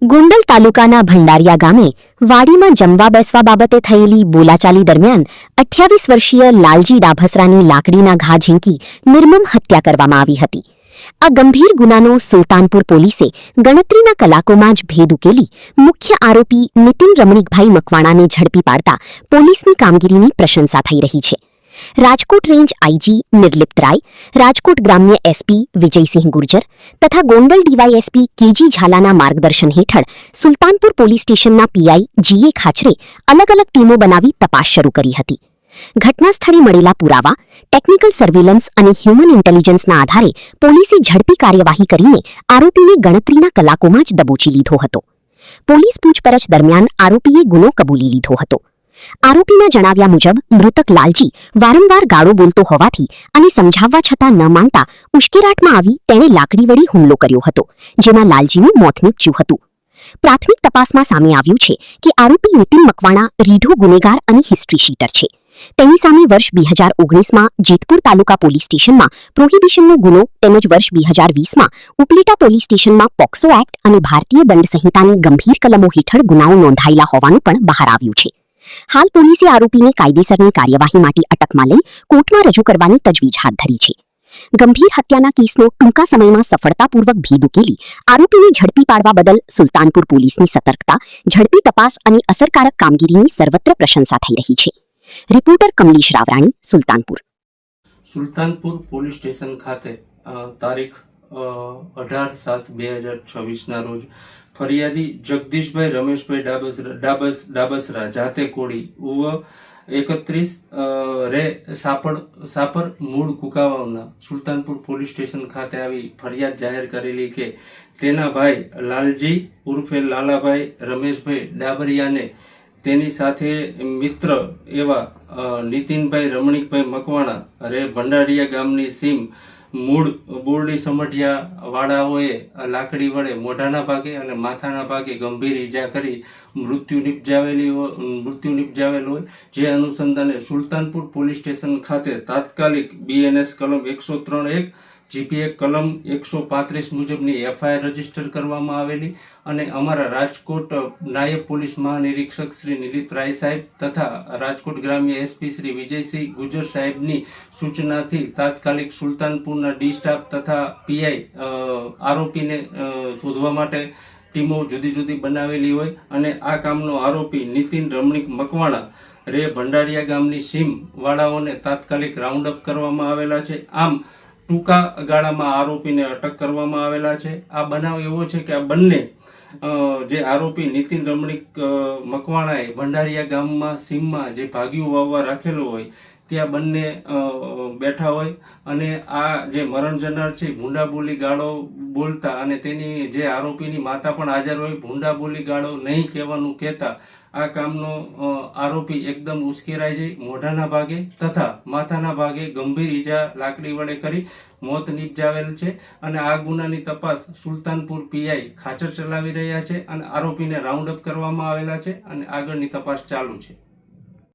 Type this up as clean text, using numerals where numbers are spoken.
ગોંડલ તાલુકાના ભંડારિયા ગામે વાડીમાં જમવા બેસવા બાબતે થયેલી બોલાચાલી દરમિયાન 28 વર્ષીય લાલજી ડાભસરાની લાકડીના ઘા ઝીંકી નિર્મમ હત્યા કરવામાં આવી હતી। આ ગંભીર ગુનાનો સુલતાનપુર પોલીસે ગણતરીના કલાકોમાં જ ભેદ ઉકેલી મુખ્ય આરોપી નીતિન રમણીકભાઈ મકવાણાને ઝડપી પાડતા પોલીસની કામગીરીની પ્રશંસા થઈ રહી છે। રાજકોટ રેન્જ આઈજી નિર્લિપ્ત રાય, રાજકોટ ગ્રામ્ય એસપી વિજયસિંહ ગુર્જર તથા ગોંડલ ડીવાયએસપી કેજી ઝાલાના માર્ગદર્શન હેઠળ સુલતાનપુર પોલીસ સ્ટેશનના પીઆઈ જીએ ખાચરે અલગ અલગ ટીમો બનાવી તપાસ શરૂ કરી હતી। ઘટના સ્થળે મળેલા પુરાવા, ટેકનિકલ સર્વેલન્સ અને હ્યુમન ઇન્ટેલિજન્સના આધારે પોલીસે ઝડપી કાર્યવાહી કરીને આરોપીને ગણતરીના કલાકોમાં જ દબોચી લીધો હતો। પોલીસ પૂછપરછ દરમિયાન આરોપીએ ગુનો કબૂલી લીધો હતો। આરોપીના જણાવ્યા મુજબ મૃતક લાલજી વારંવાર ગાળો બોલતો હોવાથી અને સમજાવવા છતાં ન માનતા ઉશ્કેરાટમાં આવી તેણે લાકડી વડે હુમલો કર્યો હતો, જેમાં લાલજીનું મોત નીપજ્યું હતું। પ્રાથમિક તપાસમાં સામે આવ્યું છે કે આરોપી નીતિન મકવાણા રીઢો ગુનેગાર અને હિસ્ટ્રી શીટર છે। તેની સામે વર્ષ 2019માં જેતપુર તાલુકા પોલીસ સ્ટેશનમાં પ્રોહિબિશનનો ગુનો તેમજ વર્ષ 2020માં ઉપલેટા પોલીસ સ્ટેશનમાં પોક્સો એક્ટ અને ભારતીય દંડ સંહિતાની ગંભીર કલમો હેઠળ ગુનાઓ નોંધાયેલા હોવાનું પણ બહાર આવ્યું છે। હાલ પોલીસે આરોપીને કાયદેસરની કાર્યવાહી માટે અટકમાં લઈ કોર્ટમાં રજૂ કરવાની તજવીજ હાથ ધરી છે। ગંભીર હત્યાના કેસનો ટૂંકા સમયમાં સફળતાપૂર્વક ભેદ ઉકેલી આરોપીને ઝડપી પાડવા બદલ સુલતાનપુર પોલીસની સતર્કતા, ઝડપી તપાસ અને અસરકારક કામગીરીની સર્વત્ર પ્રશંસા થઈ રહી છે। Reporter Kamlesh Ravrani, Sultanpur. Sultanpur police station ખાતે તારીખ 18/7/2026ના રોજ ફરિયાદી જગદીશભાઈ રમેશભાઈ ડાબસરા જાતે કોડી ઉવ 31 રે સાપર મૂળ કુકાવાવના સુલતાનપુર પોલીસ સ્ટેશન ખાતે આવી ફરિયાદ જાહેર કરેલી કે તેના ભાઈ લાલજી ઉર્ફે લાલાભાઈ રમેશભાઈ ડાબરિયાને તેની સાથે મિત્ર એવા નીતિનભાઈ રમણીકભાઈ મકવાણા રે ભંડારિયા ગામની સીમ મૂળ બોરડી સમઢિયા વાળાઓએ લાકડી વડે મોઢાના ભાગે અને માથાના ભાગે ગંભીર ઈજા કરી મૃત્યુ નિપજાવેલ હોય, જે અનુસંધાને સુલતાનપુર પોલીસ સ્ટેશન ખાતે તાત્કાલિક બીએનએસ કલમ 103(1) જીપીએ કલમ 135 મુજબની એફઆઈઆર રજીસ્ટર કરવામાં આવેલી અને અમારા રાજકોટ નાયબ પોલીસ મહાનિરીક્ષક શ્રી નિલિપ રાય સાહેબ તથા રાજકોટ ગ્રામ્ય એસપી શ્રી વિજયસિંહ ગુર્જર સાહેબની સૂચનાથી તાત્કાલિક સુલતાનપુરના ડી સ્ટાફ તથા પીઆઈ આરોપીને શોધવા માટે ટીમો જુદી જુદી બનાવેલી હોય અને આ કામનો આરોપી નીતિન રમણીક મકવાણા રે ભંડારિયા ગામની સીમ વાળાઓને તાત્કાલિક રાઉન્ડ અપ કરવામાં આવેલા છે। આમ ટૂંકા ગાળામાં આરોપીને અટક કરવામાં આવેલા છે। આ બનાવ એવો છે કે આ બંને જે આરોપી નીતિન રમણીક મકવાણાએ ભંડારિયા ગામમાં સીમમાં જે ભાગીયું વાવવા રાખેલો હોય ત્યાં બંને બેઠા હોય અને આ જે મરણ જનાર છે ભૂંડા બોલી ગાળો બોલતા અને તેની જે આરોપીની માતા પણ હાજર હોય, ભૂંડા બોલી ગાળો નહીં કહેવાનું કહેતા આ કામનો આરોપી એકદમ ઉશ્કેરાઈ જઈ મોઢાના ભાગે તથા માથાના ભાગે ગંભીર ઈજા લાકડી વડે કરી મોત નિપજાવેલ છે અને આ ગુનાની તપાસ સુલતાનપુર પીઆઈ ખાચર ચલાવી રહ્યા છે અને આરોપીને રાઉન્ડ અપ કરવામાં આવેલા છે અને આગળની તપાસ ચાલુ છે।